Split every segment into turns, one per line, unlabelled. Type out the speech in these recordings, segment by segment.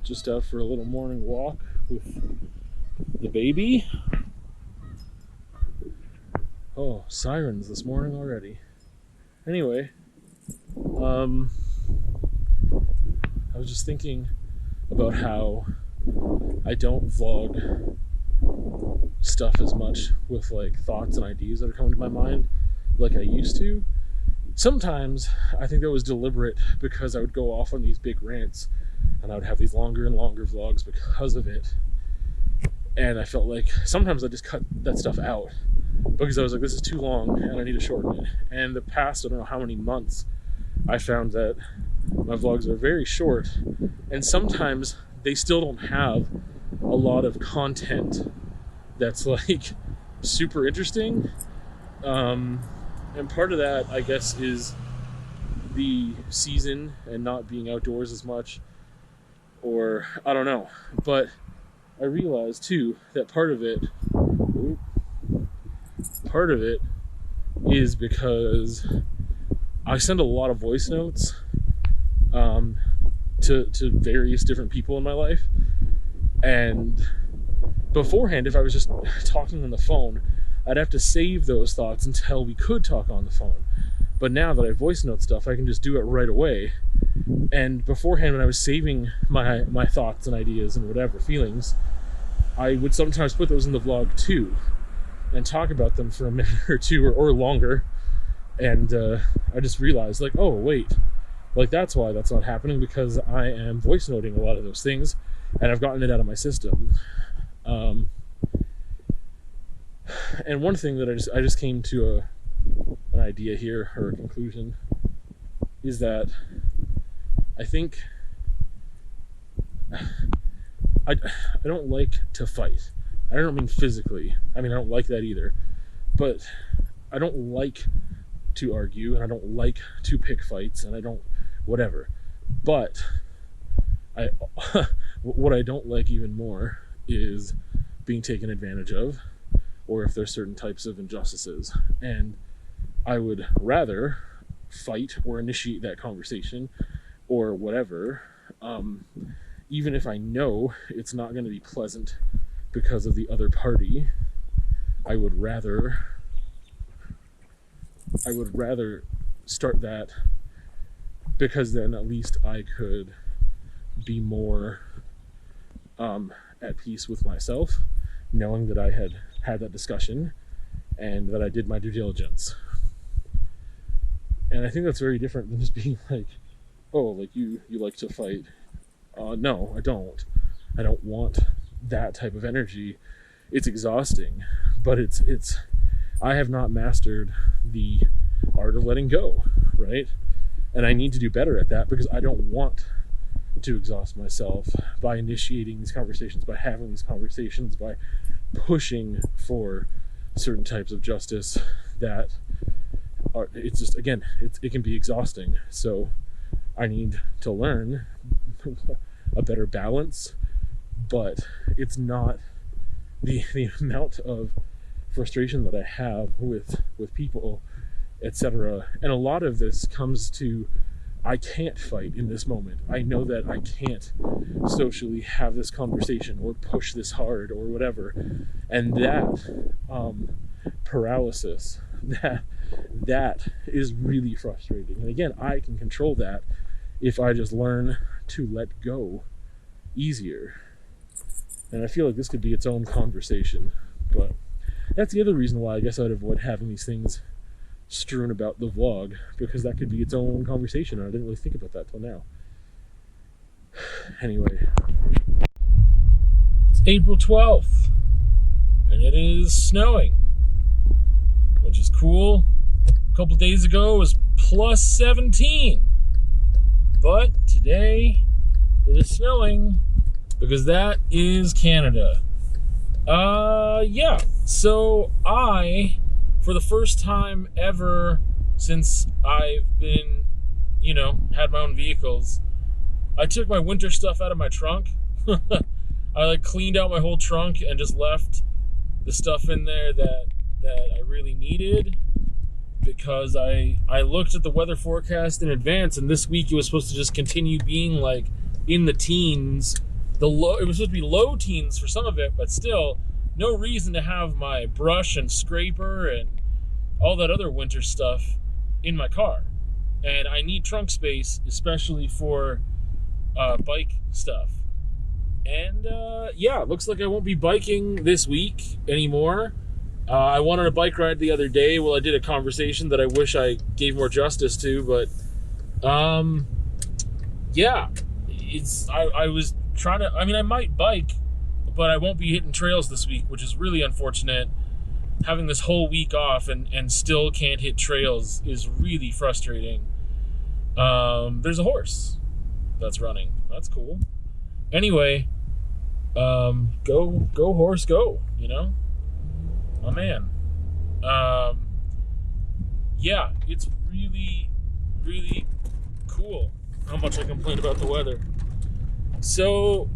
just out for a little morning walk with the baby. Oh, sirens this morning already. Anyway, I was just thinking about how I don't vlog stuff as much with like thoughts and ideas that are coming to my mind like I used to. Sometimes I think that was deliberate because I would go off on these big rants and I would have these longer and longer vlogs because of it. And I felt like sometimes I just cut that stuff out because I was like, this is too long and I need to shorten it. And the past, I don't know how many months, I found that my vlogs are very short and sometimes they still don't have a lot of content that's like super interesting. And part of that, I guess, is the season and not being outdoors as much, or I don't know. But I realized too that part of it is because I send a lot of voice notes to various different people in my life, and beforehand, if I was just talking on the phone, I'd have to save those thoughts until we could talk on the phone. But now that I voice note stuff, I can just do it right away. And beforehand, when I was saving my thoughts and ideas and whatever feelings, I would sometimes put those in the vlog too and talk about them for a minute or two or longer. And I just realized, like, oh wait, like that's why that's not happening, because I am voice noting a lot of those things and I've gotten it out of my system. And one thing that I just came to an idea here, or a conclusion, is that I think I don't like to fight. I don't mean physically. I mean, I don't like that either. But I don't like to argue, and I don't like to pick fights, and I don't whatever. But what I don't like even more is being taken advantage of, or if there's certain types of injustices. And I would rather fight or initiate that conversation or whatever, even if I know it's not going to be pleasant because of the other party. I would rather start that, because then at least I could be more at peace with myself, knowing that I had that discussion and that I did my due diligence. And I think that's very different than just being like, oh, like you like to fight. No, I don't. I don't want that type of energy. It's exhausting, but it's I have not mastered the art of letting go, right? And I need to do better at that, because I don't want to exhaust myself by initiating these conversations, by having these conversations, by pushing for certain types of justice that are, it's just, again, it can be exhausting. So I need to learn a better balance, but it's not the amount of frustration that I have with people, etc. And a lot of this comes to, I can't fight in this moment. I know that I can't socially have this conversation or push this hard or whatever. And that paralysis, that is really frustrating. And again, I can control that if I just learn to let go easier. And I feel like this could be its own conversation. But that's the other reason why I guess I'd avoid having these things strewn about the vlog, because that could be its own conversation, and I didn't really think about that till now. Anyway, it's April 12th and it is snowing, which is cool. A couple days ago it was plus 17, but today it is snowing because that is Canada. Yeah, so for the first time ever since I've been, had my own vehicles, I took my winter stuff out of my trunk. I cleaned out my whole trunk and just left the stuff in there that I really needed, because I looked at the weather forecast in advance, and this week it was supposed to just continue being in the teens It was supposed to be low teens for some of it, but still, no reason to have my brush and scraper and all that other winter stuff in my car. And I need trunk space, especially for bike stuff. And yeah, it looks like I won't be biking this week anymore. I went on a bike ride the other day. Well, I did a conversation that I wish I gave more justice to, but yeah, I was trying to, I mean, I might bike, but I won't be hitting trails this week, which is really unfortunate. Having this whole week off and still can't hit trails is really frustrating. There's a horse that's running. That's cool. Anyway, go horse, go, you know? My man. Yeah, it's really, really cool how much I complain about the weather. So,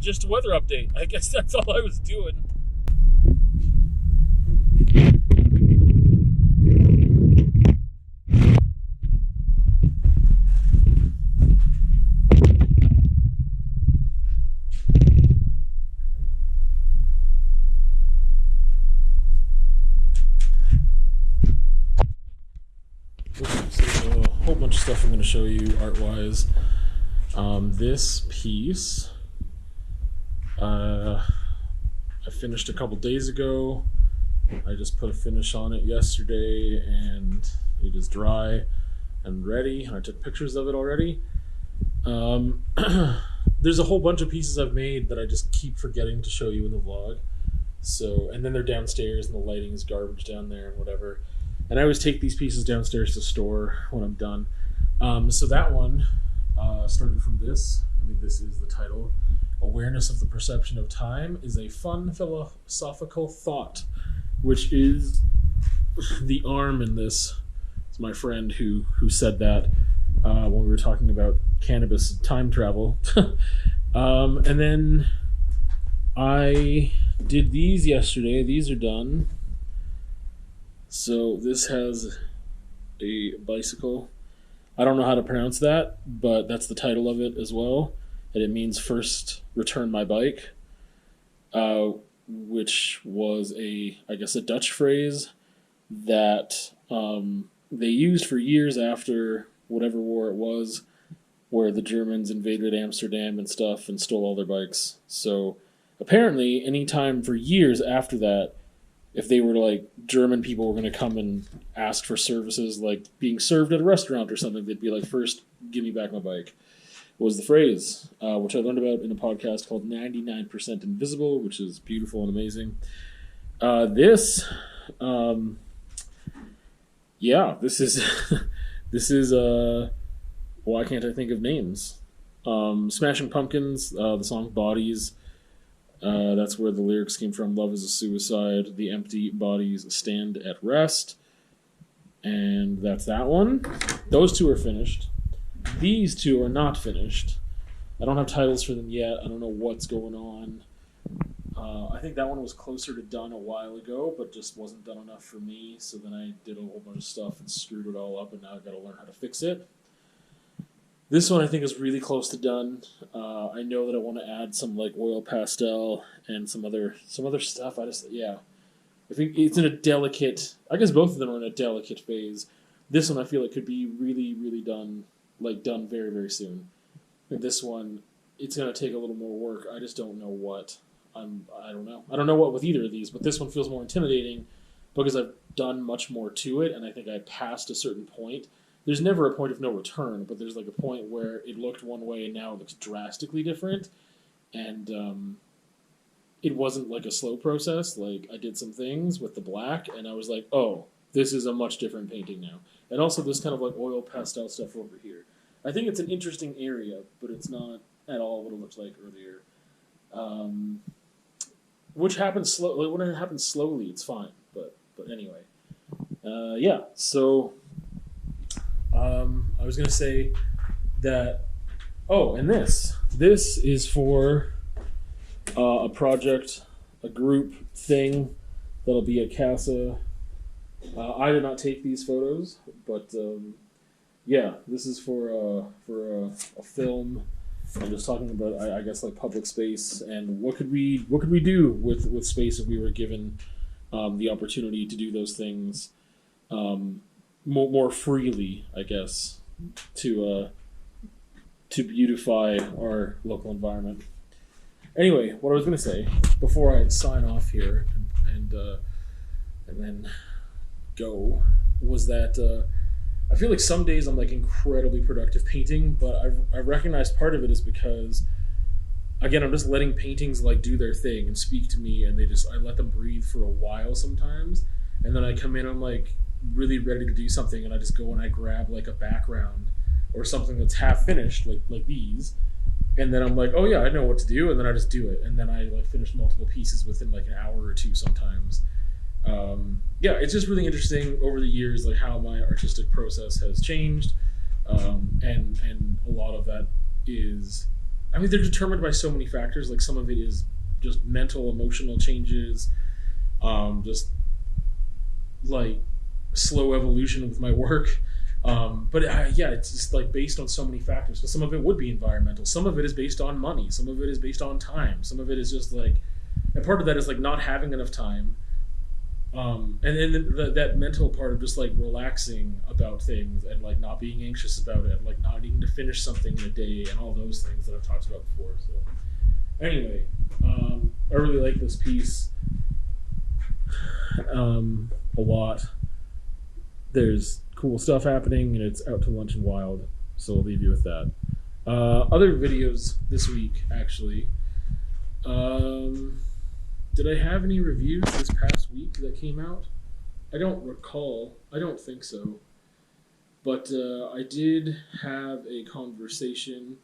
just a weather update. I guess that's all I was doing. Whole bunch of stuff I'm going to show you art-wise. This piece I finished a couple days ago. I just put a finish on it yesterday and it is dry and ready. I took pictures of it already. There's a whole bunch of pieces I've made that I just keep forgetting to show you in the vlog. So, and then they're downstairs and the lighting is garbage down there and whatever. And I always take these pieces downstairs to store when I'm done. So that one started from this. I mean, this is the title. Awareness of the Perception of Time is a Fun Philosophical Thought, which is the arm in this. It's my friend who said that when we were talking about cannabis time travel. And then I did these yesterday. These are done. So this has a bicycle. I don't know how to pronounce that, but that's the title of it as well. And it means first return my bike, which was I guess a Dutch phrase that they used for years after whatever war it was, where the Germans invaded Amsterdam and stuff and stole all their bikes. So apparently any time for years after that, if they were like German people were going to come and ask for services like being served at a restaurant or something, they'd be like, first, give me back my bike, was the phrase, which I learned about in a podcast called 99% Invisible, which is beautiful and amazing. This is why can't I think of names? Smashing Pumpkins, the song Bodies. That's where the lyrics came from. Love is a suicide. The empty bodies stand at rest. And that's that one. Those two are finished. These two are not finished. I don't have titles for them yet. I don't know what's going on. I think that one was closer to done a while ago, but just wasn't done enough for me. So then I did a whole bunch of stuff and screwed it all up, and now I've got to learn how to fix it. This one I think is really close to done. I know that I want to add some like oil pastel and some other stuff. I think it's in a delicate. I guess both of them are in a delicate phase. This one I feel like could be really, really done very, very soon. And this one, it's gonna take a little more work. I just don't know what. I don't know. I don't know what with either of these, but this one feels more intimidating because I've done much more to it, and I think I passed a certain point. There's never a point of no return, but there's like a point where it looked one way and now it looks drastically different. And it wasn't like a slow process. Like I did some things with the black and I was like, oh, this is a much different painting now. And also this kind of like oil pastel stuff over here. I think it's an interesting area, but it's not at all what it looked like earlier. Which happens slowly. When it happens slowly, it's fine. But anyway. Yeah, so... I was going to say that, and this is for a project, a group thing that'll be at CASA. I did not take these photos, but this is for a film and just talking about, I guess, like public space and what could we do with space if we were given the opportunity to do those things more freely, I guess, to beautify our local environment. Anyway, what I was going to say before I sign off here and then go was that I feel like some days I'm like incredibly productive painting, but I recognize part of it is because again I'm just letting paintings like do their thing and speak to me, and I let them breathe for a while sometimes, and then I come in, I'm like really ready to do something, and I just go and I grab like a background or something that's half finished, like these, and then I'm like, oh yeah, I know what to do, and then I just do it, and then I like finish multiple pieces within like an hour or two sometimes. Yeah, it's just really interesting over the years, like how my artistic process has changed, and a lot of that is, I mean, they're determined by so many factors. Like some of it is just mental, emotional changes, just like slow evolution with my work. But yeah, it's just like based on so many factors. Because some of it would be environmental, some of it is based on money, some of it is based on time, some of it is just like, and part of that is like not having enough time. And then that mental part of just like relaxing about things and like not being anxious about it, like not needing to finish something in a day, and all those things that I've talked about before. So anyway, I really like this piece a lot. There's cool stuff happening, and it's out to lunch and wild. So I'll leave you with that. Other videos this week, actually. Did I have any reviews this past week that came out? I don't recall. I don't think so. But I did have a conversation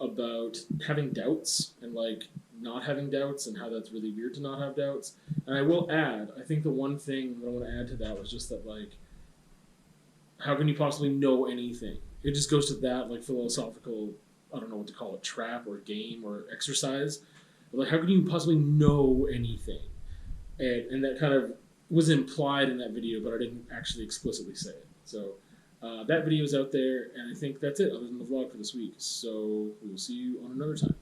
about having doubts and like not having doubts and how that's really weird to not have doubts. And I will add, I think the one thing that I want to add to that was just that like, how can you possibly know anything? It just goes to that like philosophical, I don't know what to call it, trap or game or exercise. Like, how can you possibly know anything? And that kind of was implied in that video, but I didn't actually explicitly say it. So that video is out there, and I think that's it, other than the vlog for this week. So we will see you on another time.